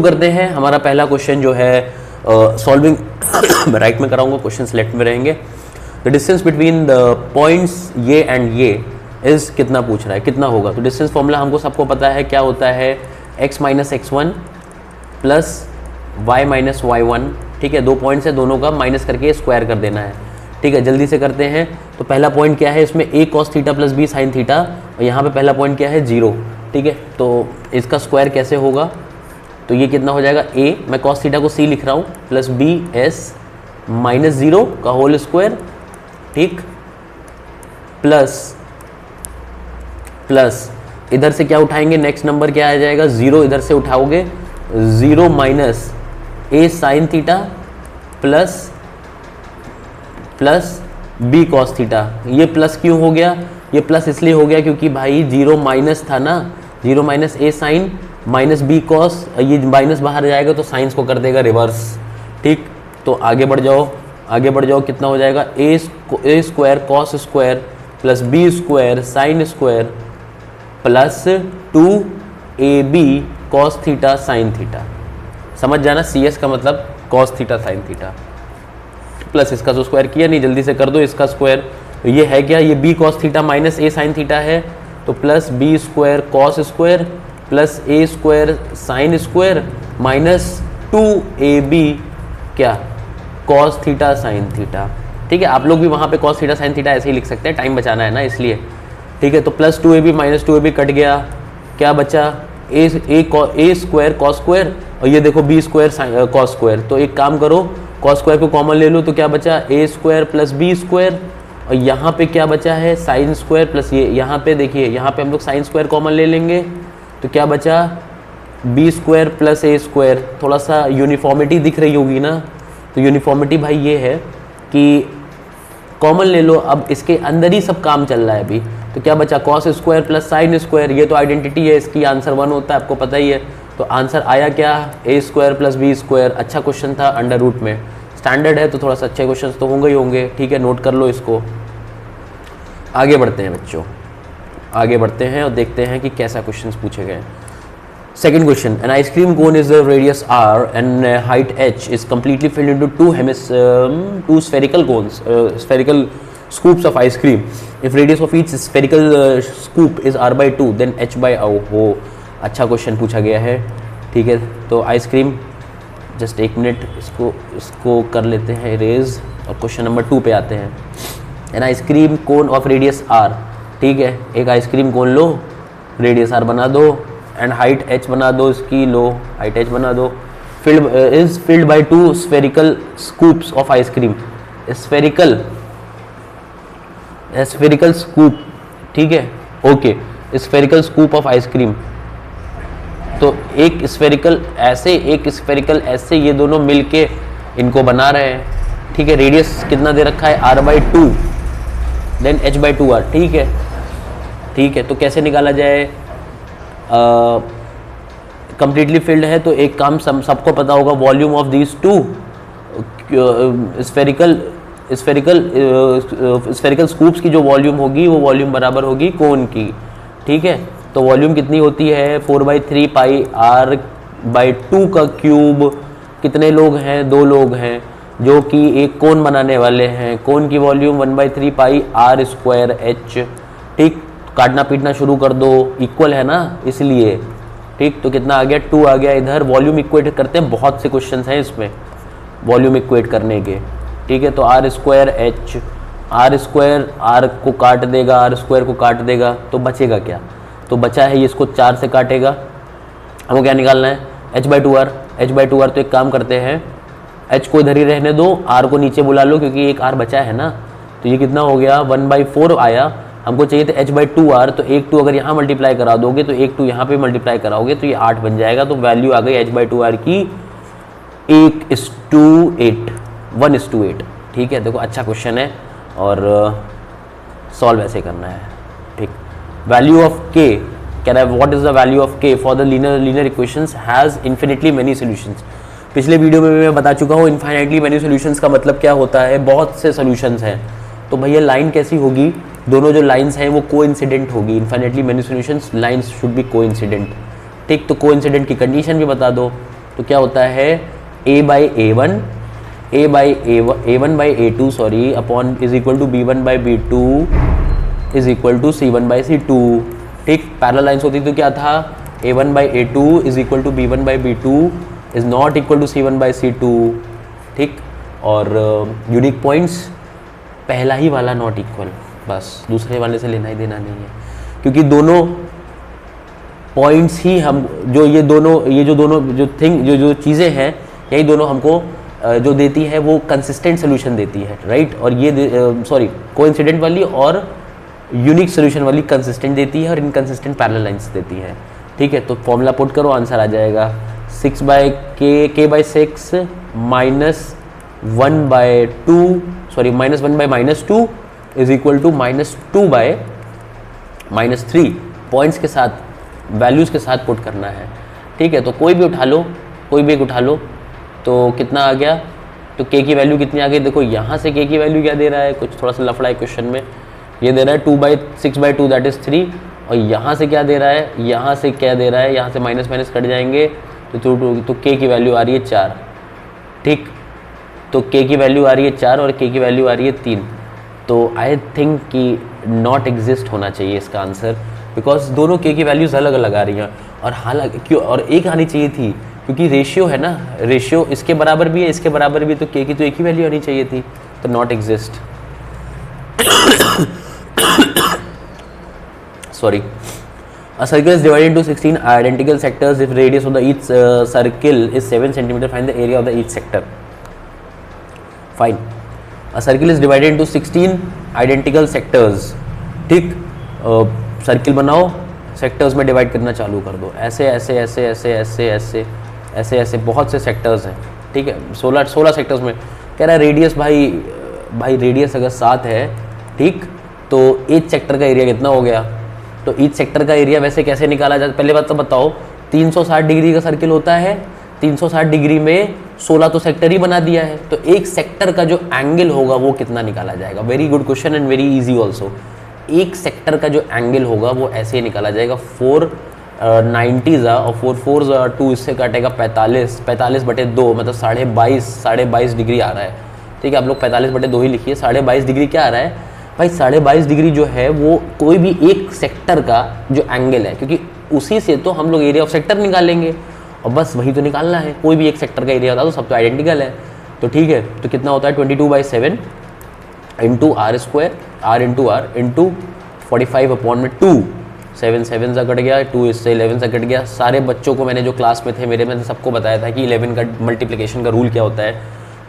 करते हैं। हमारा पहला क्वेश्चन जो है सॉल्विंग राइट में कराऊंगा, क्वेश्चन लेफ्ट में रहेंगे। The distance between the points ये एंड ये इज कितना पूछ रहा है, कितना होगा। तो डिस्टेंस फॉर्मूला हमको सबको पता है, क्या होता है, x minus x1 plus y minus y1। ठीक है, दो पॉइंट्स है, दोनों का माइनस करके स्क्वायर कर देना है। ठीक है, जल्दी से करते हैं। तो पहला पॉइंट क्या है इसमें, a cos theta plus b sine theta, और यहाँ पे पहला पॉइंट क्या है, 0। ठीक है, तो इसका स्क्वायर कैसे होगा, तो ये कितना हो जाएगा, a, मैं cos थीटा को c लिख रहा हूँ, प्लस b s माइनस 0 का होल स्क्वायर। ठीक, प्लस इधर से क्या उठाएंगे, नेक्स्ट नंबर क्या आ जाएगा, 0 इधर से उठाओगे, 0 minus a sine theta plus b cos theta. ये प्लस क्यों हो गया, ये प्लस इसलिए हो गया क्योंकि भाई 0 माइनस था ना, 0 minus a sine minus b cos, ये माइनस बाहर जाएगा तो साइंस को कर देगा रिवर्स। ठीक, तो आगे बढ़ जाओ, कितना हो जाएगा, a square cos square plus b square sine square plus 2ab cos theta sine theta. समझ जाना, cs का मतलब cos theta sine theta, plus इसका जो स्क्वायर किया नहीं, जल्दी से कर दो इसका स्क्वायर। तो ये है क्या, ये b cos theta minus a sine theta है, तो plus b square cos square plus a square sine square minus 2ab क्या, cos थीटा साइन थीटा। ठीक है, आप लोग भी वहाँ पे cos थीटा साइन थीटा ऐसे ही लिख सकते हैं, टाइम बचाना है ना इसलिए। ठीक है, तो plus 2ab minus 2ab cut गया, क्या बचा, a स्क्वायर cos स्क्वायर, और ये देखो b स्क्वायर cos स्क्वायर। तो एक काम करो, cos स्क्वायर को कॉमन ले लो, तो क्या बचा, a square plus b square, और यहाँ पे क्या बचा है, साइन स्क्वायर प्लस ये, यहाँ पे देखिए, यहाँ पे हम लोग साइन स्क्वायर कॉमन ले लेंगे, तो क्या बचा, b square plus a square. थोड़ा सा यूनिफॉर्मिटी दिख रही होगी ना, तो यूनिफॉर्मिटी भाई ये है कि कॉमन ले लो, अब इसके अंदर ही सब काम चल रहा है अभी। तो क्या बचा, cos square plus sine square, ये तो आइडेंटिटी है इसकी, आंसर 1 होता है, आपको पता ही है। तो आंसर आया क्या, a square plus b square. अच्छा क्वेश्चन था, अंडर रूट में, स्टैंडर्ड है तो थोड़ा सा अच्छे क्वेश्चन तो होंगे ही होंगे। ठीक है, नोट कर लो इसको। आगे बढ़ते हैं बच्चों, आगे बढ़ते हैं और देखते हैं कि कैसा क्वेश्चन पूछे गए। Second question, an ice cream cone is a radius r and height h is completely filled into two spherical cones, spherical scoops of ice cream. If radius of each spherical scoop is r by 2, then h by हो। अच्छा question पूछा गया है। ठीक है, तो ice cream, just एक minute, इसको कर लेते हैं इरेज और क्वेश्चन नंबर 2 पे आते हैं। An ice cream cone of radius r। ठीक है, एक आइसक्रीम कोन लो, रेडियस r बना दो एंड हाइट h बना दो, इसकी लो हाइट h बना दो। Is filled by 2 spherical scoops of ice cream. Spherical scoop, ठीक है, okay, spherical scoop of ice cream. तो एक स्फेरिकल ऐसे, एक स्फेरिकल ऐसे, ये दोनों मिलके इनको बना रहे हैं। ठीक है, रेडियस कितना दे रखा है, r by 2 then h by 2r। ठीक है, ठीक है, तो कैसे निकाला जाए, कंप्लीटली फिल्ड है तो एक काम सबको पता होगा, volume of these two spherical scoops की जो वॉल्यूम होगी वो वॉल्यूम बराबर होगी कोन की। ठीक है, तो वॉल्यूम कितनी होती है, 4/3 पाई r by 2 का क्यूब। कितने लोग हैं, 2 लोग हैं जो कि एक कोन बनाने वाले हैं। कोन की वॉल्यूम 1/3 पाई r स्क्वायर h। ठीक, काटना पीटना शुरू कर दो, इक्वल है ना इसलिए। ठीक, तो कितना आ गया, 2 आ गया। इधर वॉल्यूम इक्वेट करते हैं, बहुत से क्वेश्चंस हैं इसमें वॉल्यूम इक्वेट करने के। ठीक है, तो r square h, r square r को काट देगा, r स्क्वायर को काट देगा, तो बचेगा क्या, तो बचा है ये, इसको 4 से काटेगा। हमको क्या निकालना है, h by 2r। h by 2r, तो एक काम करते हैं, h को इधर ही रहने दो, r को नीचे बुला लो क्योंकि एक r बचा है ना। तो ये कितना हो गया, 1/4 आया, हमको चाहिए था h by 2r। तो एक 2 अगर यहाँ मल्टीप्लाई करा दोगे तो एक 2 यहाँ पे मल्टीप्लाई कराओगे तो ये 8 बन जाएगा। तो वैल्यू आ गई h by 2r की 1:8। ठीक है, देखो अच्छा क्वेश्चन है और सॉल्व ऐसे करना है। ठीक, वैल्यू ऑफ k कह रहा है, what is the value of k for the linear equations has infinitely many solutions. पिछले वीडियो में मैं बता चुका हूँ, इन्फाइनाइटली मेनी सॉल्यूशंस का मतलब क्या होता है, बहुत से सॉल्यूशंस हैं। तो भैया लाइन कैसी होगी, दोनों जो लाइंस हैं वो कोइंसिडेंट होगी। Infinitely many solutions lines should be coincident. ठीक, तो कोइंसिडेंट की कंडीशन भी बता दो। तो क्या होता है a by A1 A1 by A2 sorry upon is equal to B1 by B2 is equal to C1 by C2। ठीक, पैरेलल लाइन्स होती तो क्या था A1 by A2 is equal to B1 by B2 is not equal to C1 by C2। ठीक, और unique points पहला ही वाला not equal, बस दूसरे वाले से लेना ही देना नहीं है, क्योंकि दोनों पॉइंट्स ही हम जो दोनों जो चीज़ें हैं यही दोनों हमको जो देती है वो कंसिस्टेंट सोल्यूशन देती है, राइट। और ये सॉरी कोइंसिडेंट वाली और यूनिक सोल्यूशन वाली कंसिस्टेंट देती है और इनकंसिस्टेंट पैरेलल लाइंस देती है। ठीक है, तो फॉर्मूला पुट करो, आंसर आ जाएगा 6 बाई के by 6 minus 1 by 2 sorry minus 1 by minus 2 is equal to minus 2 by minus 3। Points के साथ वैल्यूज़ के साथ पुट करना है। ठीक है, तो कोई भी एक उठा लो तो कितना आ गया, तो k की वैल्यू कितनी आ गई, देखो यहाँ से k की वैल्यू क्या दे रहा है, कुछ थोड़ा सा लफड़ा है क्वेश्चन में, ये दे रहा है 2 बाई 6 बाई 2 दैट इज़ 3, और यहाँ से क्या दे रहा है, यहाँ से क्या दे रहा है, यहाँ से माइनस माइनस कट जाएंगे तो k की वैल्यू आ रही है 4। ठीक, तो k की वैल्यू आ रही है 4 और k की वैल्यू आ रही है 3, तो आई थिंक कि नॉट एग्जिस्ट होना चाहिए इसका आंसर, बिकॉज दोनों k की वैल्यूज़ अलग अलग आ रही हैं, और हालांकि क्यों और एक आनी चाहिए थी, क्योंकि रेशियो है ना, रेशियो इसके बराबर भी है इसके बराबर भी, तो k की तो एक ही वैल्यू आनी चाहिए थी, तो not exist. Sorry, a circle is divided into 16 identical sectors if radius of the each circle is 7 cm, find the area of the each sector. Fine, a circle is divided into 16 identical sectors। ठीक, circle बनाओ, sectors में divide करना चालू कर दो, ऐसे ऐसे ऐसे ऐसे ऐसे ऐसे ऐसे ऐसे बहुत से सेक्टर्स हैं। ठीक है, 16 सेक्टर्स में कह रहा है रेडियस, भाई रेडियस अगर 7 है, ठीक, तो ईच सेक्टर का एरिया कितना हो गया, तो ईच सेक्टर का एरिया वैसे कैसे निकाला जाता है, पहले बात तो बताओ, 360 डिग्री का सर्किल होता है, 360 डिग्री में 16 तो सेक्टर ही बना दिया है, तो एक सेक्टर का जो एंगल होगा वो कितना निकाला जाएगा। Very good question and very easy also. एक सेक्टर का जो एंगल होगा वो ऐसे ही निकाला जाएगा, 490 और 4 4 2 इससे काटेगा 45 बटे 2 मतलब 22.5 डिग्री आ रहा है। ठीक है, आप लोग 45 बटे 2 ही लिखिए, 22.5 डिग्री क्या आ रहा है भाई, 22.5 डिग्री जो है वो कोई भी एक सेक्टर का जो एंगल है, क्योंकि उसी से तो हम लोग एरिया ऑफ सेक्टर निकालेंगे, और बस वही तो निकालना है, कोई भी एक सेक्टर का एरिया होता है तो सब तो आइडेंटिकल है। तो ठीक है, तो कितना होता है 22/7 into r square, r into 45 upon में 2, 7 7 से कट गया, 2 इससे 11 से कट गया। सारे बच्चों को मैंने जो क्लास में थे मेरे, मैंने सबको बताया था कि 11 का मल्टीप्लिकेशन का रूल क्या होता है।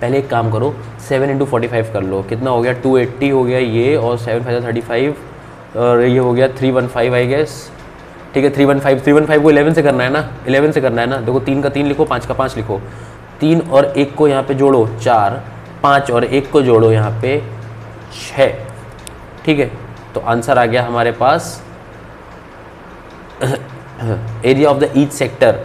पहले एक काम करो, 7 इंटू 45 कर लो, कितना हो गया 280 हो गया ये, और 7 5 35 और ये हो गया 315 आई गेस। ठीक है, 315 को 11 से करना है ना, 11 से करना है ना, देखो 3 का 3 लिखो, 5 का 5 लिखो, 3 और 1 को यहाँ पे जोड़ो 4, 5 और 1 को जोड़ो यहाँ पे 6। ठीक है, तो आंसर आ गया हमारे पास area of the each sector.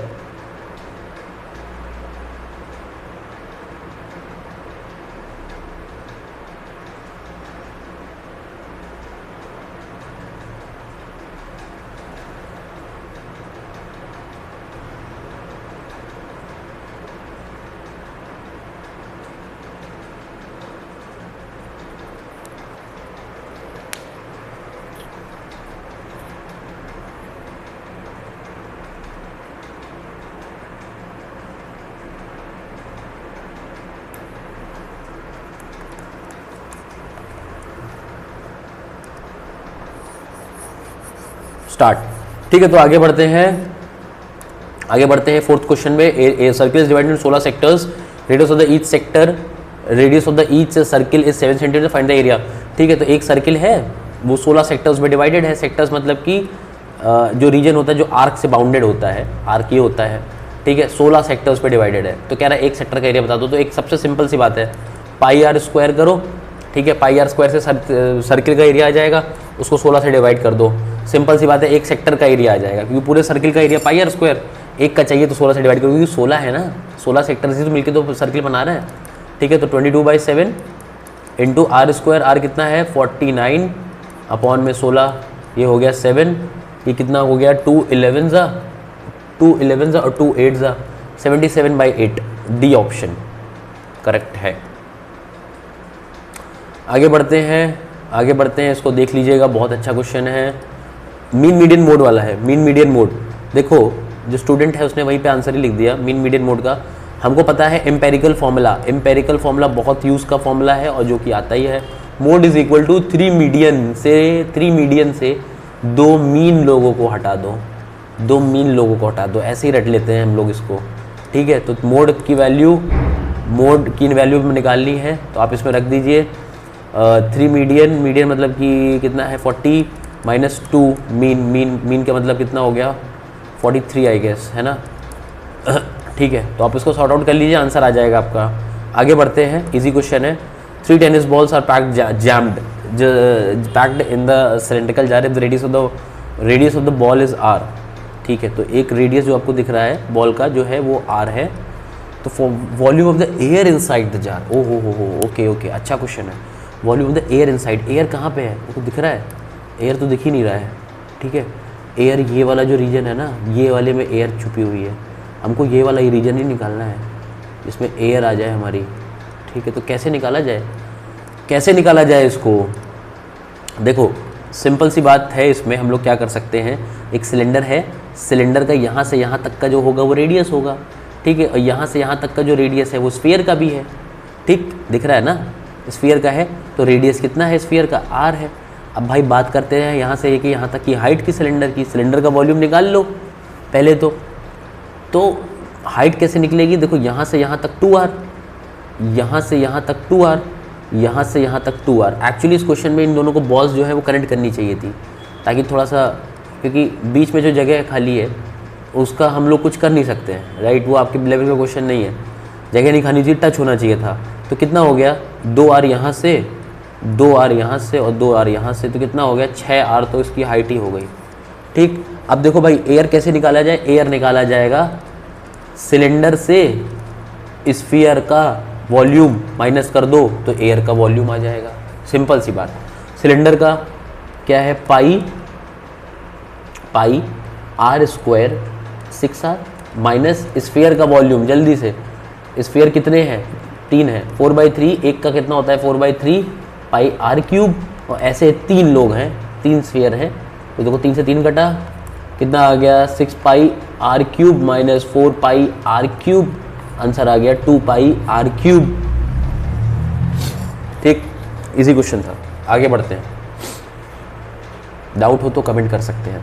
Start. ठीक है, तो आगे बढ़ते हैं फोर्थ क्वेश्चन में। Circle is divided in 16 sectors, radius of the each sector, radius of the each circle is 7 centimetre, find the area. ठीक है, तो एक सर्किल है वो 16 सेक्टर्स में डिवाइडेड है। सेक्टर्स मतलब कि जो रीजन होता है जो आर्क से बाउंडेड होता है, आर्क ये होता है। ठीक है, 16 सेक्टर्स पे डिवाइडेड है, तो कह रहा है एक सेक्टर का एरिया बता दो। तो एक सबसे सिंपल सी बात है, पाई आर स्क्वायर करो। ठीक है, पाई आर स्क्वायर से सर्किल का एरिया आ जाएगा, उसको 16 से डिवाइड कर दो, सिंपल सी बात है, एक सेक्टर का एरिया आ जाएगा, क्योंकि पूरे सर्किल का एरिया पाई आर स्क्वायर, एक का चाहिए तो 16 से डिवाइड करो, क्योंकि 16 है ना, 16 सेक्टर से तो मिलकर तो सर्किल बना रहे हैं। ठीक है, तो 22/7 इंटू आर स्क्वायर, आर कितना है 49 अपॉन में 16, ये हो गया 7, ये कितना हो गया 2 11 और 2 8 77/8 डी ऑप्शन करेक्ट है। आगे बढ़ते हैं, इसको देख लीजिएगा, बहुत अच्छा क्वेश्चन है। मीन मीडियन मोड वाला है। मीन मीडियन मोड देखो, जो स्टूडेंट है उसने वहीं पे आंसर ही लिख दिया। मीन मीडियन मोड का हमको पता है एम्पेरिकल फॉर्मूला बहुत यूज़ का फॉर्मूला है और जो कि आता ही है। Mode is equal to 3 median से 2 मीन लोगों को हटा दो, 2 मीन लोगों को हटा दो, ऐसे ही रट लेते हैं हम लोग इसको, ठीक है। तो मोड की वैल्यू में निकालनी है तो आप इसमें रख दीजिए 3 मीडियन मतलब कि कितना है 40 माइनस 2 मीन का मतलब कितना हो गया 43 आई गेस, है ना। ठीक है, तो आप इसको सॉर्ट आउट कर लीजिए, आंसर आ जाएगा आपका। आगे बढ़ते हैं, इजी क्वेश्चन है। 3 tennis balls are packed in the cylindrical jar, the radius of the ball is r. ठीक है, तो एक रेडियस जो आपको दिख रहा है बॉल का जो है वो आर है। तो volume of the air inside the jar, ओ हो ओके, अच्छा क्वेश्चन है। Volume of the air inside, air कहाँ पे है, वो दिख रहा है, एयर तो दिख ही नहीं रहा है, ठीक है। एयर ये वाला जो रीजन है ना, ये वाले में एयर छुपी हुई है, हमको ये वाला ही रीजन ही निकालना है जिसमें एयर आ जाए हमारी, ठीक है। तो कैसे निकाला जाए इसको, देखो सिंपल सी बात है। इसमें हम लोग क्या कर सकते हैं, एक सिलेंडर है, सिलेंडर का यहाँ से यहाँ तक का जो होगा वो रेडियस होगा, ठीक है। और यहाँ से यहाँ तक का जो रेडियस है वो स्फीयर का भी है, ठीक दिख रहा है ना, स्फीयर का है। तो रेडियस कितना है स्फीयर का, आर है। अब भाई बात करते हैं यहाँ से कि यहाँ तक की हाइट की सिलेंडर का वॉल्यूम निकाल लो पहले तो हाइट कैसे निकलेगी, देखो यहाँ से यहाँ तक 2r, यहाँ से यहाँ तक 2r, यहाँ से यहाँ तक 2r। एक्चुअली इस क्वेश्चन में इन दोनों को बॉल्स जो है वो कनेक्ट करनी चाहिए थी, ताकि थोड़ा सा, क्योंकि बीच में जो जगह खाली है उसका हम लोग कुछ कर नहीं सकते हैं, राइट। वो आपके लेवल का क्वेश्चन नहीं है, जगह नहीं खानी चाहिए, टच होना चाहिए था। तो कितना हो गया 2r यहाँ से, 2r यहाँ से और 2r यहाँ से, तो कितना हो गया 6r, तो इसकी हाइट ही हो गई, ठीक। अब देखो भाई एयर कैसे निकाला जाए, एयर निकाला जाएगा सिलेंडर से स्फीयर का वॉल्यूम माइनस कर दो तो एयर का वॉल्यूम आ जाएगा, सिंपल सी बात। सिलेंडर का क्या है पाई r square 6r minus sphere का वॉल्यूम, जल्दी से स्फीयर कितने हैं 3 है, 4/3, एक का कितना होता है 4/3 पाई r क्यूब, और ऐसे 3 लोग हैं, 3 स्फीयर हैं, तो देखो 3 से 3 कटा, कितना आ गया 6 पाई r क्यूब माइनस 4 पाई r क्यूब, आंसर आ गया 2 पाई r क्यूब, ठीक। इजी क्वेश्चन था। आगे बढ़ते हैं, डाउट हो तो कमेंट कर सकते हैं।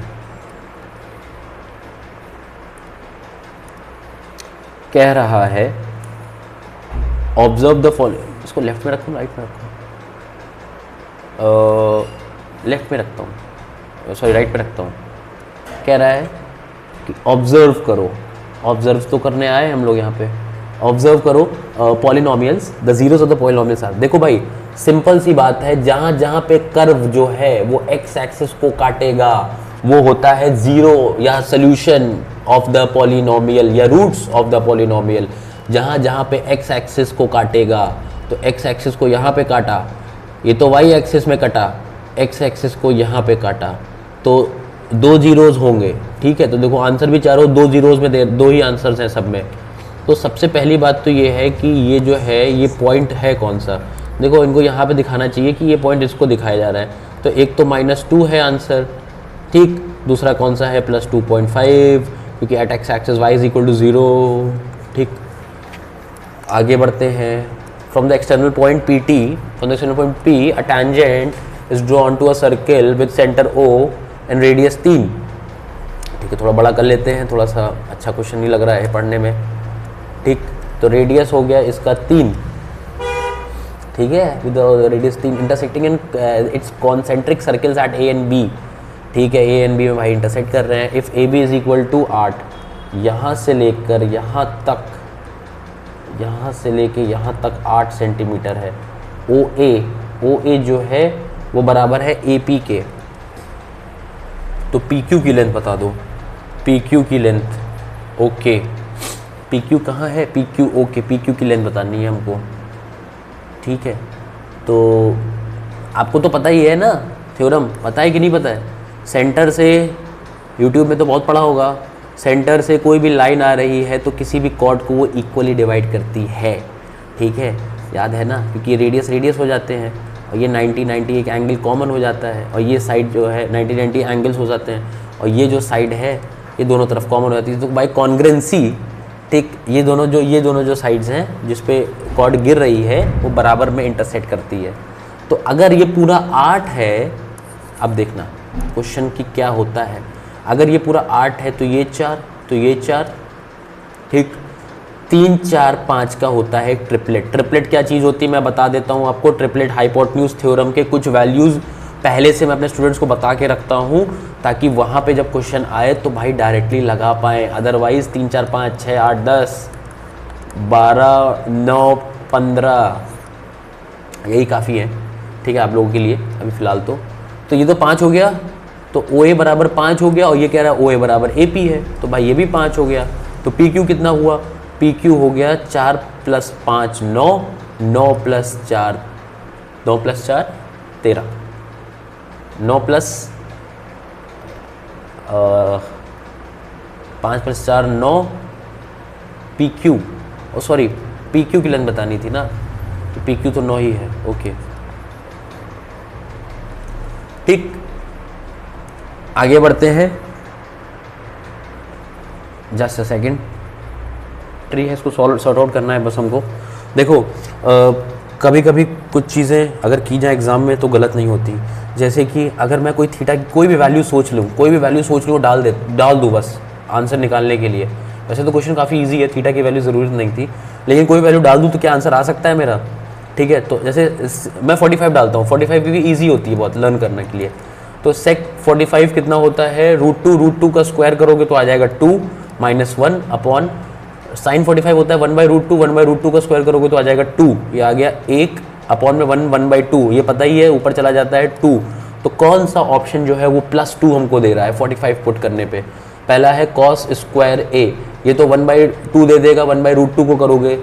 कह रहा है ऑब्जर्व द फॉलोइंग, इसको लेफ्ट में रखूँ राइट में रखूँ, लेफ्ट में रखता हूँ, सॉरी राइट में रखता हूँ। कह रहा है कि ऑब्जर्व करो, ऑब्जर्व तो करने आए हम लोग यहाँ पे, ऑब्जर्व करो polynomials, the zeros of the polynomials are. देखो भाई सिंपल सी बात है, जहाँ जहाँ पे कर्व जो है वो एक्स एक्सिस को काटेगा वो होता है जीरो या सोल्यूशन ऑफ द पॉलिनोमियल या रूट्स ऑफ द पॉलिनोमियल। जहाँ जहाँ पे एक्स एक्सिस को काटेगा, तो एक्स एक्सिस को यहाँ पे काटा, ये तो वाई एक्सिस में कटा, एक्स एक्सिस को यहाँ पे काटा, तो 2 जीरोज होंगे, ठीक है। तो देखो आंसर भी चारों 2 जीरोज में 2 ही आंसर्स हैं सब में। तो सबसे पहली बात तो ये है कि ये जो है ये पॉइंट है कौन सा, देखो इनको यहाँ पे दिखाना चाहिए कि ये पॉइंट इसको दिखाया जा रहा है, तो एक तो -2 है आंसर, ठीक। दूसरा कौन सा है +2.5, क्योंकि at x axis y is equal to 0, ठीक। आगे बढ़ते हैं। From the external point P, a tangent is drawn to a circle with centre O and radius 3, ठीक है। थोड़ा बड़ा कर लेते हैं, थोड़ा सा अच्छा क्वेश्चन नहीं लग रहा है पढ़ने में, ठीक। तो रेडियस हो गया इसका 3, ठीक है, with radius 3 intersecting in its concentric circles eight A and B, ठीक है। A एंड B में भाई इंटरसेक्ट कर रहे हैं। If AB is equal to 8, यहाँ से लेकर यहाँ तक, यहाँ से लेके यहाँ तक 8 सेंटीमीटर है। OA जो है वो बराबर है AP के, तो PQ की लेंथ बता दो, PQ की लेंथ, ओके। PQ कहाँ है, PQ ओके, PQ की लेंथ बतानी है हमको, ठीक है। तो आपको तो पता ही है ना, थ्योरम पता है कि नहीं पता है, सेंटर से यूट्यूब में तो बहुत पढ़ा होगा, सेंटर से कोई भी लाइन आ रही है तो किसी भी कॉर्ड को वो इक्वली डिवाइड करती है, ठीक है, याद है ना, क्योंकि रेडियस रेडियस हो जाते हैं और ये 90 90 एक एंगल कॉमन हो जाता है और ये साइड जो है 90 90 एंगल्स हो जाते हैं और ये जो साइड है ये दोनों तरफ कॉमन हो जाती है। तो बाय कॉन्ग्रेंसी, ठीक, ये दोनों जो साइड्स हैं जिस पे कॉर्ड गिर रही है वो बराबर में इंटरसेक्ट करती है। तो अगर ये पूरा 8 है, अब देखना क्वेश्चन की क्या होता है, अगर ये पूरा 8 है तो ये 4, तो ये 4, ठीक, 3 4 5 का होता है ट्रिपलेट। ट्रिपलेट क्या चीज़ होती है मैं बता देता हूँ आपको। ट्रिपलेट हाइपोटेन्यूज थ्योरम के कुछ वैल्यूज़ पहले से मैं अपने स्टूडेंट्स को बता के रखता हूँ ताकि वहाँ पे जब क्वेश्चन आए तो भाई डायरेक्टली लगा पाएँ। अदरवाइज़ 3 4 5 6 8 10 12 9 15 यही काफ़ी है, ठीक है, आप लोगों के लिए अभी फ़िलहाल। तो ये तो 5 हो गया, तो ओ ए बराबर 5 हो गया और ये कह रहा है ओ ए बराबर ए पी है, तो भाई ये भी 5 हो गया। तो पी क्यू कितना हुआ, पी क्यू हो गया 4 + 5 9, 9 + 4 13, 9 + 5 + 4 9, पी क्यू, ओ सॉरी पी क्यू की लेंथ बतानी थी ना, तो पी क्यू तो 9 ही है, ओके, ठीक। आगे बढ़ते हैं, जस्ट अ सेकेंड, ट्री है, इसको सॉर्ट आउट करना है बस हमको। देखो कभी कभी कुछ चीज़ें अगर की जाए एग्ज़ाम में तो गलत नहीं होती। जैसे कि अगर मैं कोई थीटा की कोई भी वैल्यू सोच लूँ, डाल दूँ बस आंसर निकालने के लिए। वैसे तो क्वेश्चन काफ़ी इजी है, थीटा की वैल्यू ज़रूरत नहीं थी, लेकिन कोई वैल्यू डाल दूँ तो क्या आंसर आ सकता है मेरा, ठीक है। तो जैसे मैं 45 डालता हूँ, 45 क्योंकि ईजी होती है बहुत लर्न करने के लिए। तो सेक 45 कितना होता है, √2 का स्क्वायर करोगे तो आ जाएगा 2 - 1 अपॉन साइन 45 होता है 1/√2, 1/√2 का स्क्वायर करोगे तो आ जाएगा 2, ये आ गया 1 अपॉन में 1/2, ये पता ही है, ऊपर चला जाता है 2। तो कौन सा ऑप्शन जो है वो +2 हमको दे रहा है 45 पुट करने पे। पहला है cos स्क्वायर a, ये तो 1/2 दे देगा, 1/√2 को करोगे।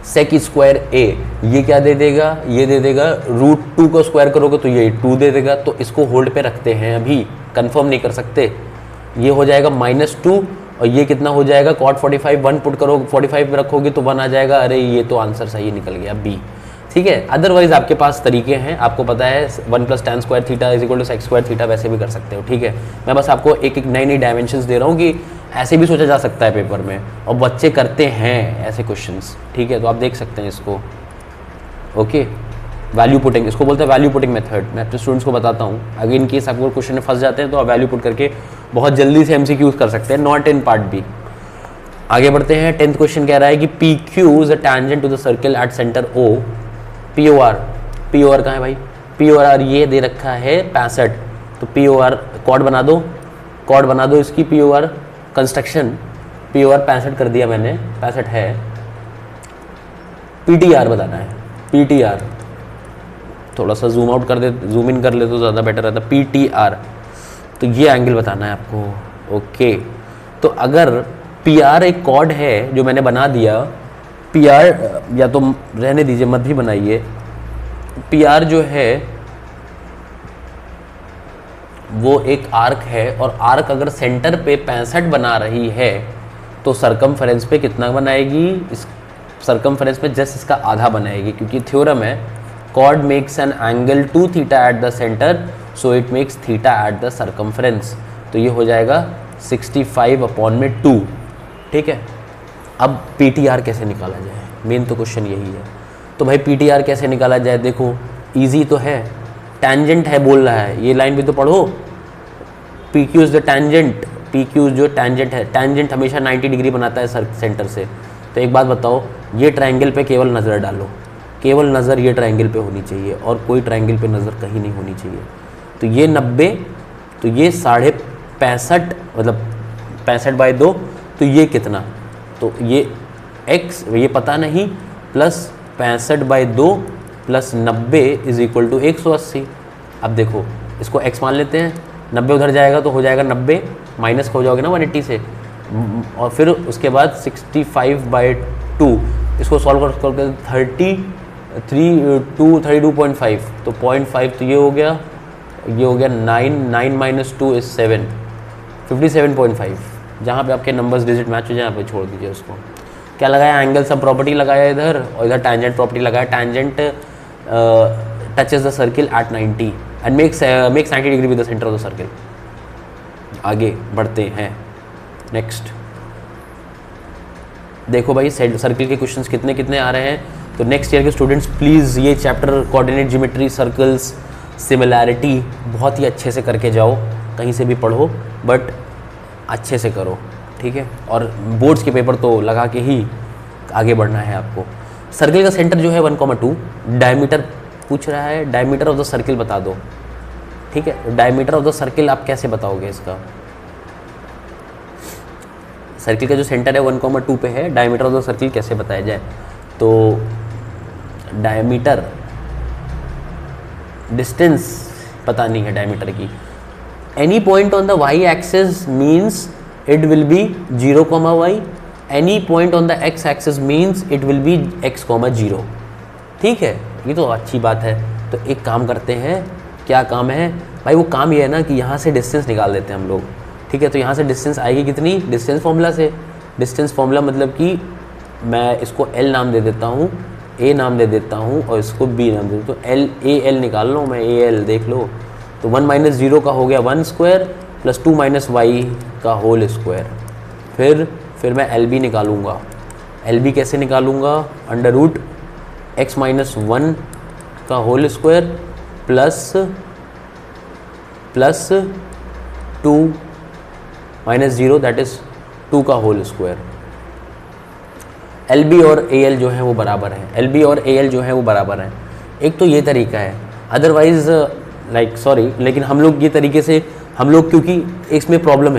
सेक स्क्वायर a, ये क्या दे देगा, ये दे देगा √2 को स्क्वायर करोगे तो ये 2 दे देगा। तो इसको होल्ड पे रखते हैं, अभी कंफर्म नहीं कर सकते। ये हो जाएगा -2 और ये कितना हो जाएगा, cot 45 1 पुट करो, 45 में रखोगे तो 1 आ जाएगा। अरे ये तो आंसर सही निकल गया बी, ठीक है। अदरवाइज आपके पास तरीके हैं, आपको पता है 1 + tan square theta = sec square theta, वैसे भी कर सकते हो, ठीक है। मैं बस आपको एक एक नई डायमेंशंस दे रहा हूँ कि ऐसे भी सोचा जा सकता है पेपर में, और बच्चे करते हैं ऐसे क्वेश्चंस, ठीक है। तो आप देख सकते हैं इसको, ओके। वैल्यू पुटिंग इसको बोलते हैं, वैल्यू पुटिंग मेथड। मैं अपने स्टूडेंट्स को बताता हूँ, अगर इन केस आपको क्वेश्चन में फंस जाते हैं तो आप वैल्यू पुट करके बहुत जल्दी से MCQs कर सकते हैं, नॉट इन पार्ट बी। आगे बढ़ते हैं, 10th क्वेश्चन कह रहा है कि PQ is a tangent to the circle at centre O, POR कहाँ है भाई, POR ये दे रखा है 65, तो POR कॉर्ड बना दो इसकी, POR कंस्ट्रक्शन, POR 65 कर दिया मैंने, 65 है। PTR बताना है, PTR थोड़ा सा जूम आउट कर दे, जूम इन कर ले तो ज़्यादा बेटर रहता। PTR, तो ये एंगल बताना है आपको, ओके। तो अगर PR एक कॉर्ड है जो मैंने बना दिया, PR या तो रहने दीजिए, मत भी बनाइए। PR जो है वो एक आर्क है, और आर्क अगर सेंटर पे 65 बना रही है तो सरकमफेरेंस पे कितना बनाएगी, इस सरकमफेरेंस पे जस्ट इसका आधा बनाएगी, क्योंकि थ्योरम है chord makes an angle to theta at the centre, so it makes theta at the circumference. तो ये हो जाएगा 65/2, ठीक है। अब PTR कैसे निकाला जाए, मेन तो क्वेश्चन यही है। तो भाई PTR कैसे निकाला जाए, देखो इजी तो है, टैंजेंट है बोल रहा है, ये लाइन भी तो पढ़ो। PQ is the tangent, PQ जो टैंजेंट है, टैंजेंट हमेशा 90 डिग्री बनाता है सेंटर से। तो एक बात बताओ, ये ट्रायंगल पे केवल नज़र डालो, केवल नज़र ये ट्रायंगल पे होनी चाहिए और कोई ट्रायंगल पे नज़र कहीं नहीं होनी चाहिए। तो ये 90, तो ये 65.5 मतलब 65/2, तो ये कितना, तो ये x ये पता नहीं, प्लस 65/2 प्लस 90 = 180। अब देखो इसको x मान लेते हैं, 90 उधर जाएगा तो हो जाएगा 90, माइनस हो जाओगे ना 180 से, और फिर उसके बाद 65/2 इसको सॉल्व करके 32.5, तो 0.5 तो ये हो गया 9 - 2 = 7, 57.5। जहाँ पे आपके नंबर्स डिजिट मैच हो जाए यहाँ पे छोड़ दीजिए उसको। क्या लगाया, एंगल सब प्रॉपर्टी लगाया इधर, और इधर टैंजेंट प्रॉपर्टी लगाया। Tangent touches the circle eight 90 and makes 90 degree with the centre of the circle. आगे बढ़ते हैं, नेक्स्ट देखो भाई सर्किल के क्वेश्चंस कितने कितने आ रहे हैं। तो नेक्स्ट ईयर के स्टूडेंट्स प्लीज़ ये chapter coordinate geometry, circles, similarity बहुत ही अच्छे से करके जाओ, कहीं से भी पढ़ो बट अच्छे से करो, ठीक है। और बोर्ड्स के पेपर तो लगा के ही आगे बढ़ना है आपको। सर्किल का सेंटर जो है 1,2, डायमीटर पूछ रहा है, डायमीटर ऑफ द सर्किल बता दो, ठीक है। डायमीटर ऑफ द सर्किल आप कैसे बताओगे इसका, सर्किल का जो सेंटर है 1,2 पे है, डायमीटर ऑफ द सर्किल कैसे बताया जाए। तो डायमीटर, डिस्टेंस पता नहीं है डायमीटर की। Any point on the y axis means it will be 0, y, any point on the x axis means it will be x, 0, ठीक है। ये तो अच्छी बात है। तो एक काम करते हैं, क्या काम है भाई, वो काम ये है ना कि यहाँ से डिस्टेंस निकाल देते हैं हम लोग, ठीक है। तो यहाँ से डिस्टेंस आएगी कितनी, डिस्टेंस फॉर्मूला से। डिस्टेंस फॉर्मूला मतलब कि मैं इसको L नाम दे देता हूँ, A नाम दे देता हूँ और इसको B नाम दे देता हूँ। तो L निकाल लो, मैं AL देख लो। तो 1 - 0 का हो गया 1 स्क्वायर प्लस 2 - y का होल स्क्वायर। फिर मैं LB निकालूंगा। LB कैसे निकालूंगा, अंडर रूट x - 1 का whole square plus 2 - 0 that is 2 का होल स्क्वायर। LB और AL जो है वो बराबर है, LB और AL जो है वो बराबर है। एक तो ये तरीका है, अदरवाइज़ लेकिन हम लोग ये तरीके से क्योंकि इसमें प्रॉब्लम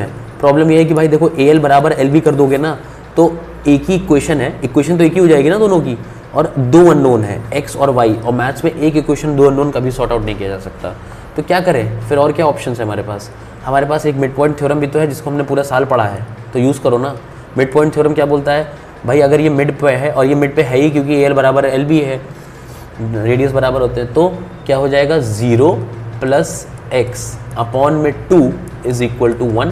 ये है कि भाई देखो AL बराबर LB कर दोगे ना तो एक ही इक्वेशन है, इक्वेशन तो एक ही हो जाएगी ना दोनों की, और 2 अननोन है x और y, और मैथ्स में एक इक्वेशन 2 अननोन कभी सॉर्ट आउट नहीं किया जा सकता। तो क्या करें फिर, और क्या ऑप्शन है हमारे पास एक मिड पॉइंट थ्योरम भी तो है जिसको हमने पूरा साल पढ़ा है, तो यूज़ करो ना। मिड पॉइंट थ्योरम क्या बोलता है भाई, अगर ये मिड पे है, और ये मिड पे है ही क्योंकि AL बराबर LB है, रेडियस बराबर होते हैं, तो क्या हो जाएगा 0 + x अपॉन में 2 इज इक्वल टू 1।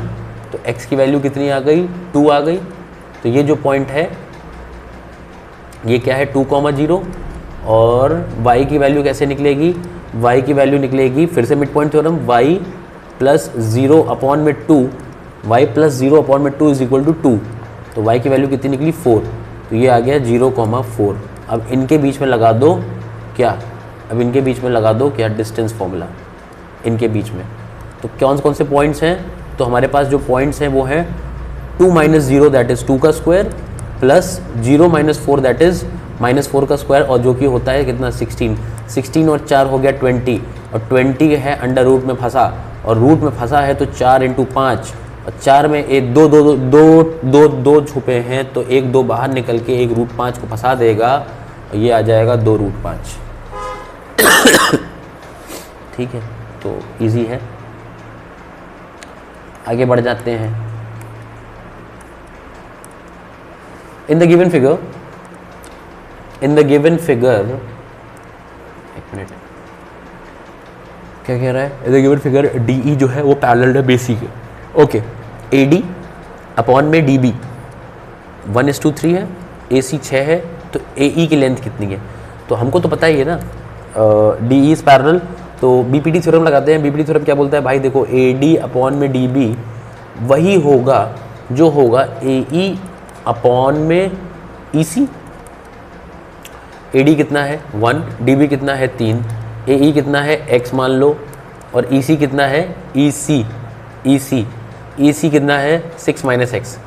तो x की वैल्यू कितनी आ गई, 2 आ गई। तो ये जो पॉइंट है ये क्या है 2, 0, और y की वैल्यू कैसे निकलेगी, y की वैल्यू निकलेगी फिर से mid point theorem, y + 0 upon में 2, y + 0 अपॉन में 2 इज इक्वल टू 2। तो y की वैल्यू कितनी निकली 4, तो ये आ गया 0,4। अब इनके बीच में लगा दो क्या, डिस्टेंस फॉर्मूला इनके बीच में। तो कौन से पॉइंट्स हैं, तो हमारे पास जो पॉइंट्स हैं वो हैं 2 - 0 दैट इज़ 2 का स्क्वायर प्लस 0 - 4 दैट इज़ -4 का स्क्वायर, और जो कि होता है कितना 16 और 4 हो गया 20, और 20 है अंडर रूट में फंसा, और रूट में फंसा है तो 4 × 5, और 4 में एक दो छुपे हैं, तो 1 2 बाहर निकल के एक रूट 5 को फंसा देगा, और ये आ जाएगा 2 रूट 5। ठीक है, तो इजी है। आगे बढ़ जाते हैं। इन द गिवन फिगर एक मिनट, क्या कह रहा है, in the given figure DE जो है वो पैरेलल है BC के। ओके, AD अपॉन में DB 1:3 है, AC 6 है, तो AE की लेंथ कितनी है, तो हमको तो पता ही है ना, DE इज पैरेलल, तो BPD थ्योरम लगाते हैं। BPD थ्योरम क्या बोलता है भाई, देखो AD अपॉन में DB वही होगा जो होगा AE अपॉन में EC। AD कितना है 1, DB कितना है 3, AE कितना है x मान लो, और EC कितना है EC कितना है 6 - x।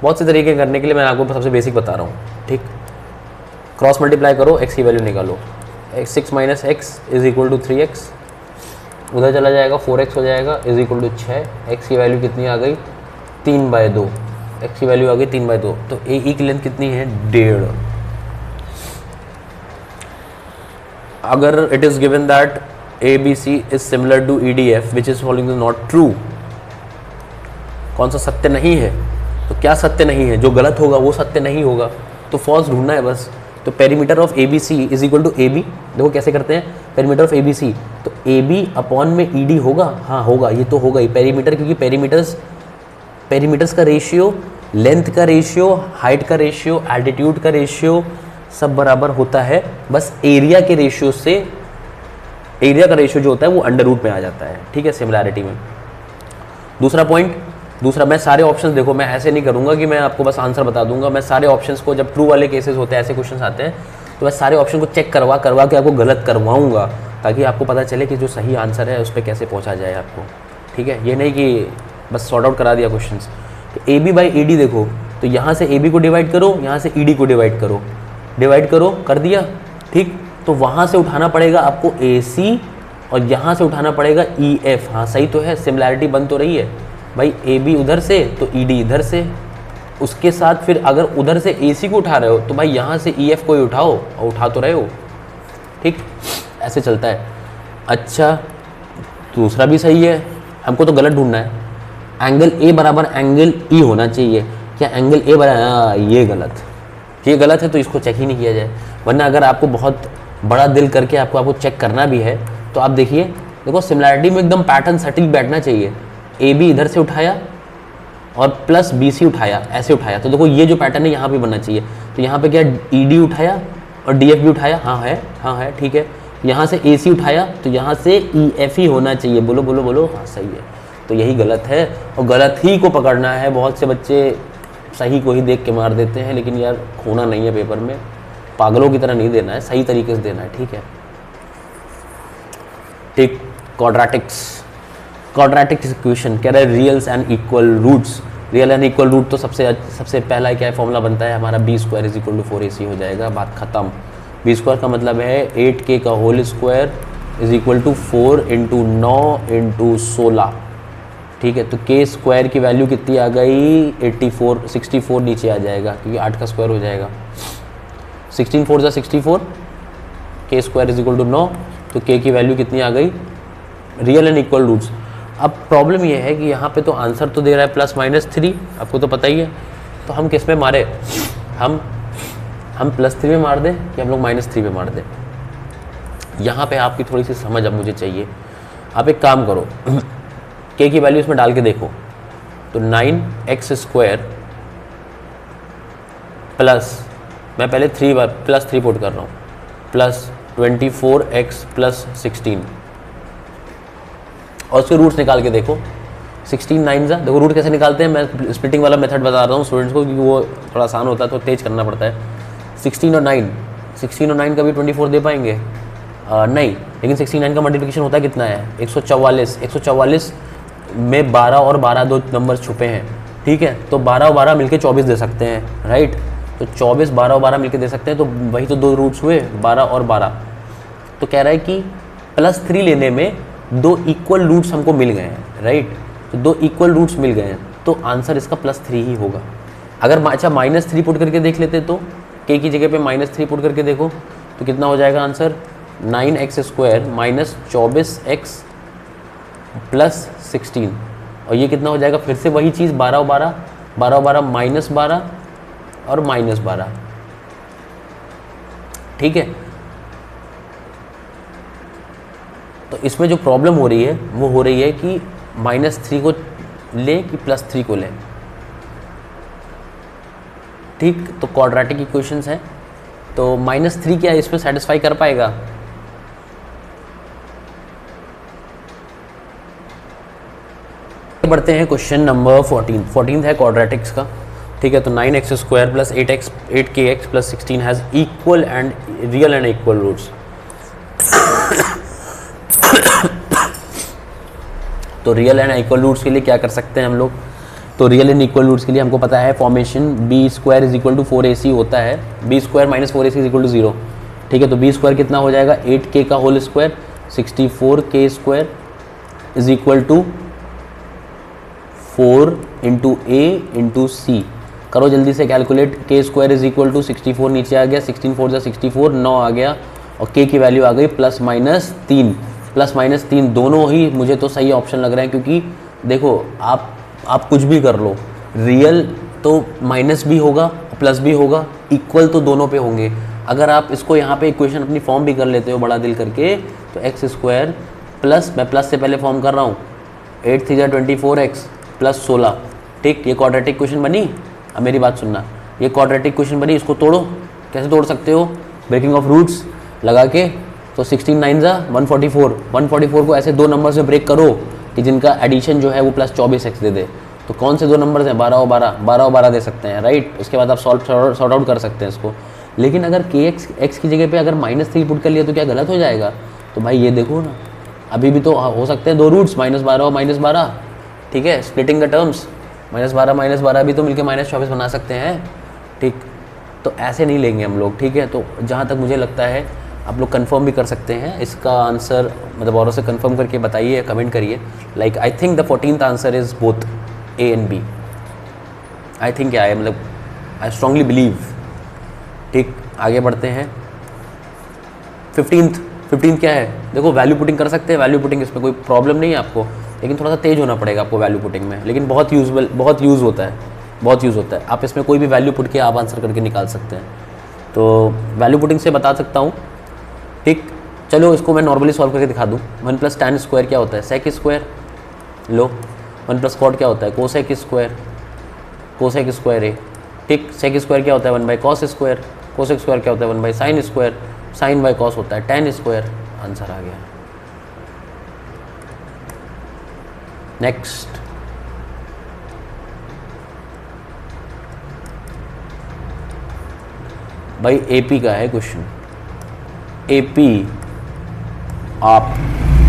बहुत से तरीके करने के लिए मैं आपको सबसे बेसिक बता रहा हूँ, ठीक। क्रॉस मल्टीप्लाई करो, x की वैल्यू निकालो, 6 - x is equal to 3x, उधर चला जाएगा 4x हो जाएगा इज इक्वल टू 6। x की वैल्यू कितनी आ गई 3/2, x की वैल्यू आ गई 3/2। तो AE की लेंथ कितनी है 1.5। अगर it is given that ABC is similar to EDF which is following not true, कौन सा सत्य नहीं है, तो क्या सत्य नहीं है, जो गलत होगा वो सत्य नहीं होगा, तो फॉल्स ढूंढना है बस। तो perimeter of ABC is equal to AB, देखो कैसे करते हैं, पेरीमीटर ऑफ ABC, तो AB अपॉन में ED होगा, हाँ होगा, ये तो होगा ही पेरीमीटर, क्योंकि पेरीमीटर्स पेरीमीटर्स का रेशियो, लेंथ का रेशियो, हाइट का रेशियो, एल्टीट्यूड का रेशियो सब बराबर होता है, बस एरिया के रेशियो से, एरिया का रेशियो जो होता है वो अंडर रूट में आ जाता है, ठीक है, सिमिलैरिटी में। दूसरा पॉइंट, दूसरा, मैं सारे ऑप्शंस, देखो मैं ऐसे नहीं करूंगा कि मैं आपको बस आंसर बता दूंगा, मैं सारे ऑप्शंस को, जब ट्रू वाले केसेस होते हैं, ऐसे क्वेश्चन आते हैं, तो मैं सारे ऑप्शन को चेक करवा के आपको गलत करवाऊंगा, ताकि आपको पता चले कि जो सही आंसर है उस पर कैसे पहुंचा जाए आपको, ठीक है। ये नहीं कि बस सॉर्ट आउट करा दिया क्वेश्चन। तो A B by A D देखो, तो यहाँ से ए बी को डिवाइड करो, यहाँ से ई डी को डिवाइड करो, कर दिया, ठीक। तो वहाँ से उठाना पड़ेगा आपको ए सी और यहाँ से उठाना पड़ेगा ई एफ। हाँ सही तो है, सिमिलैरिटी बन तो रही है भाई, ए बी उधर से तो ई डी इधर से, उसके साथ फिर अगर उधर से ए सी को उठा रहे हो तो भाई यहाँ से ई एफ को ही उठाओ, और उठा तो रहे हो, ठीक, ऐसे चलता है। अच्छा दूसरा भी सही है, हमको तो गलत ढूंढना है, एंगल ए बराबर एंगल ई होना चाहिए, क्या एंगल ए बराबर, ये गलत है, तो इसको चेक ही नहीं किया जाए। वरना अगर आपको बहुत बड़ा दिल करके आपको चेक करना भी है तो आप देखिए, देखो सिमिलैरिटी में एकदम पैटर्न सटीक बैठना चाहिए, ए बी इधर से उठाया और प्लस बी सी उठाया, ऐसे उठाया, तो देखो ये जो पैटर्न है यहाँ पे बनना चाहिए। तो यहाँ पे क्या ई डी उठाया और डी एफ भी उठाया, हाँ है, ठीक है। यहाँ से ए सी उठाया तो यहाँ से ई एफ ही होना चाहिए, बोलो, हाँ सही है। तो यही गलत है, और गलत ही को पकड़ना है। बहुत से बच्चे सही को ही देख के मार देते हैं, लेकिन यार खोना नहीं है पेपर में, पागलों की तरह नहीं देना है, सही तरीके से देना है, ठीक है, ठीक। क्वाड्रेटिक्स इक्वेशन कह रहा है reals and equal roots, real and equal root, तो सबसे पहला क्या फॉर्मूला बनता है हमारा, B square is equal to 4ac हो जाएगा, बात खत्म। बी स्क्वायर का मतलब है 8k का whole square is equal to 4 into 9 into 16, ठीक है। तो के स्क्वायर की वैल्यू कितनी आ गई, 64 नीचे आ जाएगा, क्योंकि 8 का स्क्वायर हो जाएगा, 16 4 जा 64, के स्क्वायर इज इक्वल टू 9, तो के की वैल्यू कितनी आ गई, रियल एंड इक्वल रूट्स। अब प्रॉब्लम ये है कि यहाँ पे तो आंसर तो दे रहा है +-3, आपको तो पता ही है, तो हम किस में मारे, हम +3 में मार दें कि हम लोग -3 में मार दें। यहाँ पे आपकी थोड़ी सी समझ अब मुझे चाहिए। आप एक काम करो, के की वैल्यू इसमें डाल के देखो, तो 9x² प्लस, मैं पहले +3 पुट कर रहा हूँ, प्लस 24x प्लस 16, और उसके रूट्स निकाल के देखो, 16 9 जा, देखो रूट कैसे निकालते हैं, मैं स्प्लिटिंग वाला मेथड बता रहा हूँ स्टूडेंट्स को, क्योंकि वो थोड़ा आसान होता है, तो तेज करना पड़ता है। 16 और 9 का भी 24 दे पाएंगे, नहीं, लेकिन 69 का मल्टीप्लिकेशन होता है कितना है, 144 में 12 और 12 दो नंबर छुपे हैं, ठीक है। तो 12 और 12 मिलके 24 दे सकते हैं, राइट। तो 24 12 और 12 मिलके दे सकते हैं, तो वही तो दो रूट्स हुए, 12 और 12। तो कह रहा है कि +3 लेने में 2 इक्वल रूट्स हमको मिल गए हैं, राइट। तो 2 इक्वल रूट्स मिल गए हैं, तो आंसर इसका +3 ही होगा। अगर अच्छा -3 पुट करके देख लेते, तो के की जगह पे -3 पुट करके देखो, तो कितना हो जाएगा आंसर, 9x² - 24x प्लस 16, और ये कितना हो जाएगा, फिर से वही चीज़, 12 और 12 -12 और -12, ठीक है। तो इसमें जो प्रॉब्लम हो रही है वो हो रही है कि -3 को ले कि +3 को ले, ठीक। तो क्वाड्रेटिक इक्वेशंस हैं, तो -3 क्या इसमें सेटिस्फाई कर पाएगा, बढ़ते हैं क्वेश्चन नंबर 14 है क्वाड्रेटिक्स का, ठीक है। तो 9x² plus 8kx plus 16 has equal and real and equal roots. तो रियल एंड इक्वल रूट्स के लिए क्या कर सकते हैं हम लोग, तो रियल एंड इक्वल रूट्स के लिए हमको पता है formation b² is equal to 4ac होता है, b² - 4ac is equal to 0, ठीक है। तो b² कितना हो जाएगा, 8k का whole square, 64k² is equal to 4 into a into c, करो जल्दी से calculate, k² is equal to 64 नीचे आ गया, 16 4 जा 64, 9 आ गया, और k की वैल्यू आ गई +-3 दोनों ही मुझे तो सही ऑप्शन लग रहे हैं, क्योंकि देखो आप कुछ भी कर लो, रियल तो माइनस भी होगा प्लस भी होगा, इक्वल तो दोनों पे होंगे। अगर आप इसको यहाँ पे इक्वेशन अपनी फॉर्म भी कर लेते हो बड़ा दिल करके, तो x² प्लस, मैं प्लस से पहले फॉर्म कर रहा हूँ, 8 3 जा 24x प्लस 16 ठीक, ये क्वाड्रेटिक क्वेश्चन बनी। अब मेरी बात सुनना, ये क्वाड्रेटिक क्वेश्चन बनी, इसको तोड़ो। कैसे तोड़ सकते हो? ब्रेकिंग ऑफ रूट्स लगा के। तो 16 9 जा 144, 144 को ऐसे दो नंबर से ब्रेक करो कि जिनका एडिशन जो है वो प्लस 24x दे दे। तो कौन से दो नंबर्स हैं? 12 और 12, 12 और 12 दे सकते हैं, राइट। उसके बाद आप सॉर्ट आउट कर सकते हैं इसको। लेकिन अगर x की जगह पे अगर -3 पुट कर लिया तो क्या गलत हो जाएगा? तो भाई ये देखो ना, अभी भी तो हो सकते हैं दो रूट्स, -12 और -12, ठीक है। स्प्लिटिंग द टर्म्स, -12 भी तो मिलकर -24 बना सकते हैं, ठीक। तो ऐसे नहीं लेंगे हम लोग, ठीक है। तो जहाँ तक मुझे लगता है आप लोग कंफर्म भी कर सकते हैं इसका आंसर, मतलब औरों से कंफर्म करके बताइए, कमेंट करिए। Like I think the 14th answer is both A and B। I think क्या है, मतलब आई स्ट्रांगली बिलीव, ठीक। आगे बढ़ते हैं। 15th क्या है? देखो वैल्यू पुटिंग कर सकते हैं, वैल्यू पुटिंग इसमें कोई प्रॉब्लम नहीं है आपको, लेकिन थोड़ा सा तेज होना पड़ेगा आपको वैल्यू पुटिंग में, लेकिन बहुत यूज़ होता है। आप इसमें कोई भी वैल्यू पुट के आप आंसर करके निकाल सकते हैं। तो वैल्यू पुटिंग से बता सकता हूँ, ठीक। चलो इसको मैं नॉर्मली सॉल्व करके दिखा दूँ। 1 + tan स्क्वायर क्या होता है? Sec square. लो 1 + cot क्या होता है? कोसेक स्क्वायर है, ठीक। सेक स्क्वायर क्या होता है? 1/cos square. कोसेक स्क्वायर क्या होता है? 1/sin square. sin by cos होता है tan स्क्वायर। आंसर आ गया। नेक्स्ट, भाई AP का है क्वेश्चन। AP आप,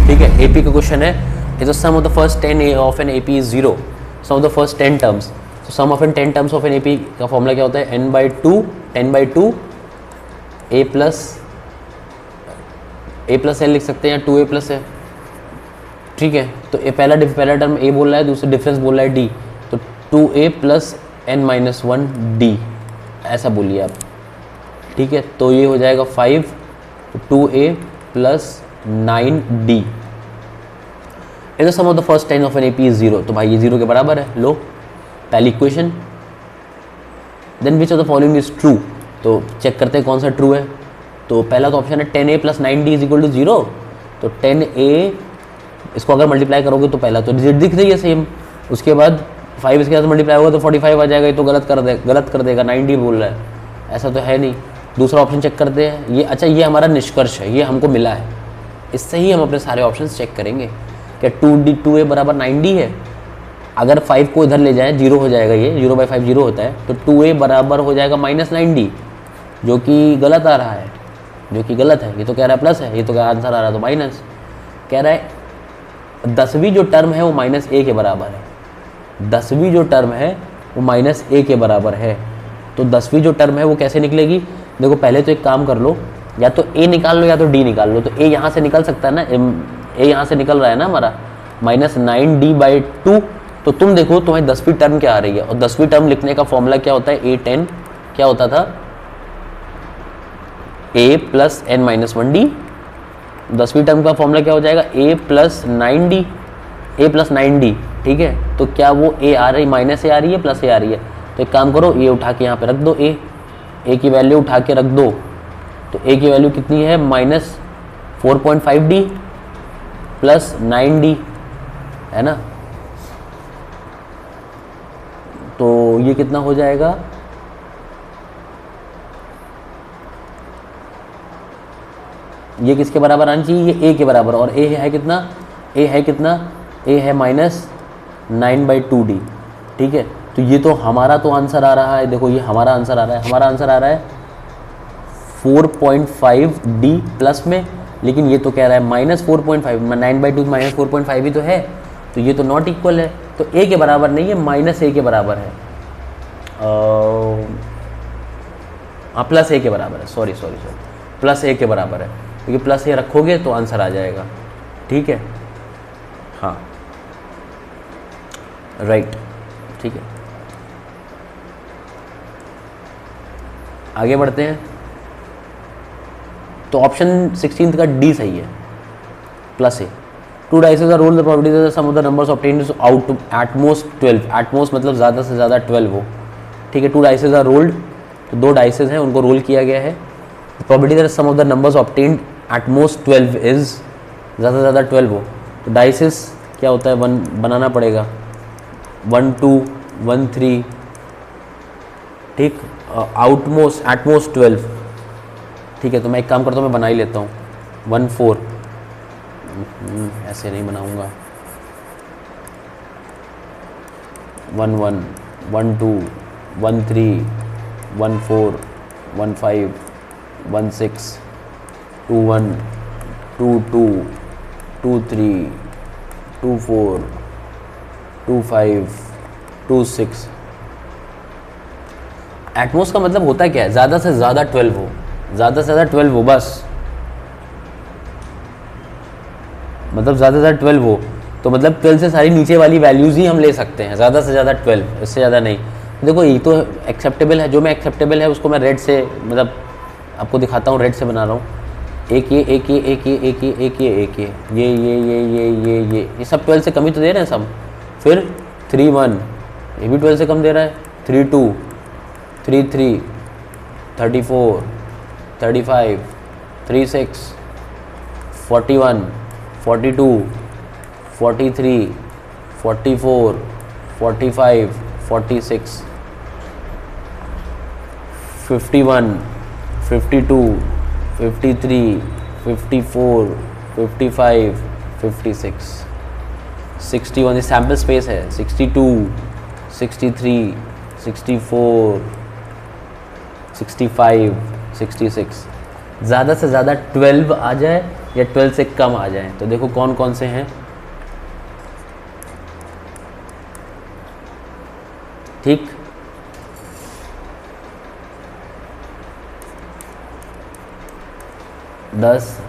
ठीक है। AP का क्वेश्चन है, is the sum of the first 10 of an AP is 0, sum of the first 10 terms. तो sum of an 10 terms of an AP का फॉर्मूला क्या होता है? n/2 10/2 a प्लस l लिख सकते हैं या 2a + है, ठीक है। तो पहला टर्म a बोल रहा है, दूसरा डिफरेंस बोल रहा है d, तो 2a + n - 1 d ऐसा बोलिए आप, ठीक है। तो ये हो जाएगा 5, 2a + 9d is the sum of the first 10 of an AP is 0। तो भाई ये 0 के बराबर है। लो पहली equation. Then which of the following is true? तो चेक करते हैं कौन सा ट्रू है। तो पहला तो ऑप्शन है 10a + 9d = 0। तो 10a इसको अगर मल्टीप्लाई करोगे तो पहला तो डिजिट दिख रही है सेम, उसके बाद 5 इसके साथ मल्टीप्लाई होगा तो 45 आ जाएगा। ये तो गलत कर देगा, 9d बोल रहा है, ऐसा तो है नहीं। दूसरा ऑप्शन चेक करते हैं। ये अच्छा, ये हमारा निष्कर्ष है, ये हमको मिला है, इससे ही हम अपने सारे ऑप्शंस चेक करेंगे। क्या 2a = 9d है? अगर 5 को इधर ले जाएं 0 हो जाएगा, ये 0/5 0 होता है। तो 2a बराबर हो जाएगा -9d, जो कि गलत आ रहा है, जो कि गलत है। ये तो कह रहा है प्लस है, ये तो आंसर आ रहा है तो माइनस। कह रहा है 10वीं जो टर्म है वो -a के बराबर है। 10वीं जो टर्म है वो -a के बराबर है। तो 10वीं जो टर्म है वो कैसे निकलेगी? देखो पहले तो एक काम कर लो, या तो a निकाल लो या तो d निकाल लो। तो a यहाँ से निकल सकता है ना, a यहाँ से निकल रहा है ना हमारा, -9d/2। तो तुम देखो तुम्हें 10वीं टर्म क्या आ रही है, और 10वीं टर्म लिखने का फॉर्मूला क्या होता है? a10 क्या होता था? a + n-1d। 10वीं टर्म का फॉर्मूला क्या हो जाएगा? a + 9d, a + 9d, ठीक है। तो क्या वो a आ रही, -a आ रही है, +a आ रही है? तो एक काम करो, a उठा के यहाँ पे रख दो, a की वैल्यू उठा के रख दो। तो a की वैल्यू कितनी है? -4.5d + 9d, है ना। तो ये कितना हो जाएगा? ये किसके बराबर आना चाहिए? ये a के बराबर, और a है कितना? a है कितना? a है -9/2d, ठीक है। तो ये तो हमारा तो आंसर आ रहा है, देखो ये हमारा आंसर आ रहा है, हमारा आंसर आ रहा है 4.5d प्लस में, लेकिन ये तो कह रहा है -4.5, 9/2 -4.5 ही तो है, तो ये तो नॉट इक्वल है। तो a के बराबर नहीं है, -a के बराबर है, +a के बराबर है, सॉरी +a के बराबर है, क्योंकि +a रखोगे तो आंसर आ जाएगा, ठीक है। हाँ राइट, ठीक है। आगे बढ़ते हैं। तो ऑप्शन 16 का डी सही है, +a। 2 dices are rolled, the probability that sum of the numbers obtained is out at most 12, at most मतलब ज़्यादा से ज़्यादा 12 हो, ठीक है। 2 डाइसेस आर रोल्ड, तो 2 डाइसेस हैं उनको रोल किया गया है। Probability that sum of the numbers obtained at most 12 is, ज़्यादा से ज़्यादा 12 हो। तो डाइसेस क्या होता है? 1 बनाना पड़ेगा, 1 2 13, ठीक, एटमोस्ट 12, ठीक है। तो मैं एक काम करता हूँ, मैं बना ही लेता हूँ 14, ऐसे नहीं बनाऊँगा, 11, 12, 13, 14, 15, 16, 21, 22, 23, 24, 25, 26। एटमोस का मतलब होता क्या है? ज़्यादा से ज़्यादा 12 हो, ज़्यादा से ज़्यादा 12 हो बस, मतलब ज़्यादा से ज़्यादा 12 हो। तो मतलब 12 से सारी नीचे वाली वैल्यूज़ ही हम ले सकते हैं, ज़्यादा से ज़्यादा 12, इससे ज़्यादा नहीं। देखो ये तो एक्सेप्टेबल है, जो मैं एक्सेप्टेबल है उसको मैं रेड से, मतलब आपको दिखाता हूँ, रेड से बना रहा हूँ। एक ये, एक ये, एक ये, एक ये, एक ये, एक ये सब 12 से कम ही तो दे रहे हैं सब। फिर 3, 1, ये भी 12 से कम दे रहा है। 3, 2, 3, 3, 34, 35, 36, 41, 42, 43, 44, 45, 46, 51, 52, 53, 54, 55, 56, 61, ये सैम्पल स्पेस है। 62, 63, 64, 65, 66। ज़्यादा से ज़्यादा 12 आ जाए या 12 से कम आ जाए। तो देखो कौन कौन से हैं, ठीक। दस,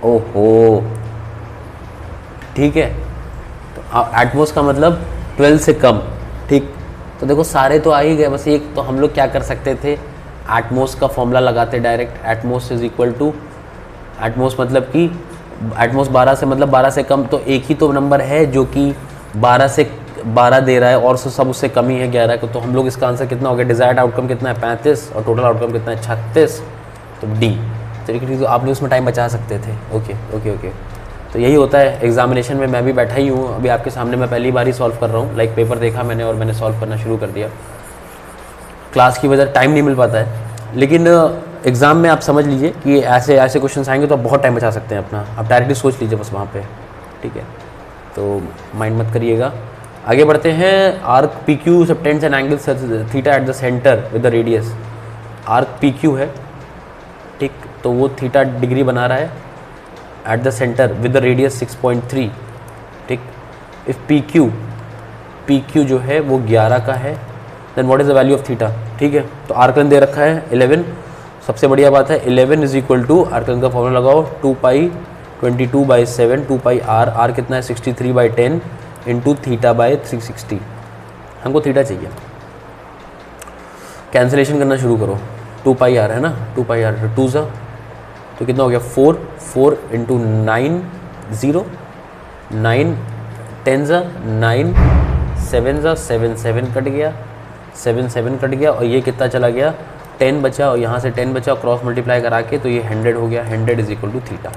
ओहो, ठीक है। तो एटमोस का मतलब 12 से कम, ठीक। तो देखो सारे तो आ ही गए, बस एक तो हम लोग क्या कर सकते थे, एटमोस का फॉर्मूला लगाते direct. At most is equal to, at most मतलब कि एटमोस 12 से, मतलब 12 से कम, तो एक ही तो नंबर है जो कि 12 दे रहा है और सब उससे कम ही है 11 को। तो हम लोग इसका आंसर कितना हो गया, डिजायर्ड आउटकम कितना है 35 और टोटल आउटकम कितना है 36, तो डी। तो आप लोग उसमें टाइम बचा सकते थे। Okay okay okay. तो यही होता है एग्जामिनेशन में। मैं भी बैठा ही हूँ अभी आपके सामने, मैं पहली बार ही सॉल्व कर रहा हूँ। लाइक पेपर देखा मैंने और मैंने सॉल्व करना शुरू कर दिया। क्लास की वजह टाइम नहीं मिल पाता है, लेकिन एग्ज़ाम में आप समझ लीजिए कि ऐसे ऐसे क्वेश्चन आएंगे तो आप बहुत टाइम बचा सकते हैं अपना। आप डायरेक्टली सोच लीजिए बस वहाँ पे, ठीक है। तो माइंड मत करिएगा। आगे बढ़ते हैं। Arc P Q subtends an angle theta at the centre with the radius. Arc P Q है, ठीक, तो वो थीटा डिग्री बना रहा है eight the centre with the radius 6.3, ठीक। इफ पी क्यू जो है वो 11 का है, then what is the value of theta, ठीक है। तो आर्क लेंथ दे रखा है 11, सबसे बढ़िया बात है 11 is equal to, arc length का फॉर्मूला लगाओ 2π22/7, 2πr, आर कितना है 63/10 इंटू θ/360। हमको थीटा चाहिए। कैंसिलेशन करना शुरू करो। 2πr है ना, 2πr 2 ज़ा तो कितना हो गया 4 इंटू 9 0, 9 10 ज़ा 9, 7 ज़ा 7 7 कट गया, 7 7 कट गया और ये कितना चला गया 10 बचा और यहाँ से 10 बचा, क्रॉस मल्टीप्लाई करा के तो ये 100 हो गया। 100 इज इक्वल टू थीटा।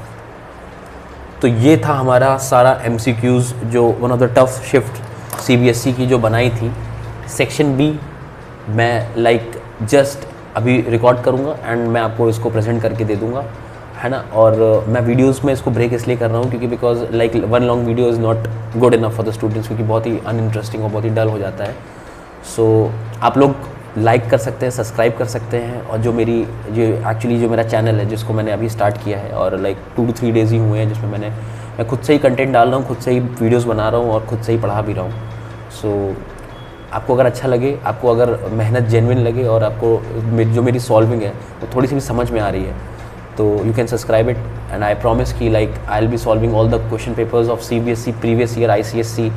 तो ये था हमारा सारा MCQs जो one of the tough shift CBSE की जो बनाई थी। सेक्शन बी मैं लाइक जस्ट अभी रिकॉर्ड करूँगा एंड मैं आपको इसको प्रेजेंट करके दे दूँगा, है ना। और मैं वीडियोस में इसको ब्रेक इसलिए कर रहा हूँ क्योंकि because like one long video is not good enough for the students, क्योंकि बहुत ही अनइंटरेस्टिंग और बहुत ही डल हो जाता है। सो आप लोग लाइक कर सकते हैं, सब्सक्राइब कर सकते हैं। और जो मेरी जो मेरा चैनल है जिसको मैंने अभी स्टार्ट किया है और लाइक 2 to 3 डेज़ ही हुए हैं, जिसमें मैं खुद से ही कंटेंट डाल रहा हूँ, खुद से ही वीडियोस बना रहा हूँ और खुद से ही पढ़ा भी रहा हूँ। सो आपको अगर अच्छा लगे, आपको अगर मेहनत जेन्युइन लगे और आपको जो मेरी सॉल्विंग है वो थोड़ी सी भी समझ में आ रही है, तो you can subscribe it and I promise कि like I will be solving all the question papers of CBSE previous year, ICSE,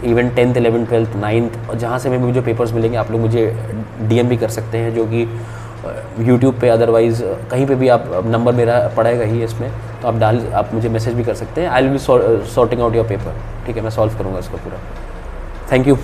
even 10th 11th 12th 9th, और जहाँ से भी मुझे पेपर्स मिलेंगे आप लोग मुझे DM भी कर सकते हैं, जो कि YouTube पे अदरवाइज़ कहीं पे भी आप नंबर मेरा पड़ेगा ही इसमें, तो आप मुझे मैसेज भी कर सकते हैं। आई will B sorting out your paper, ठीक है। मैं सॉल्व करूँगा इसको पूरा। Thank you.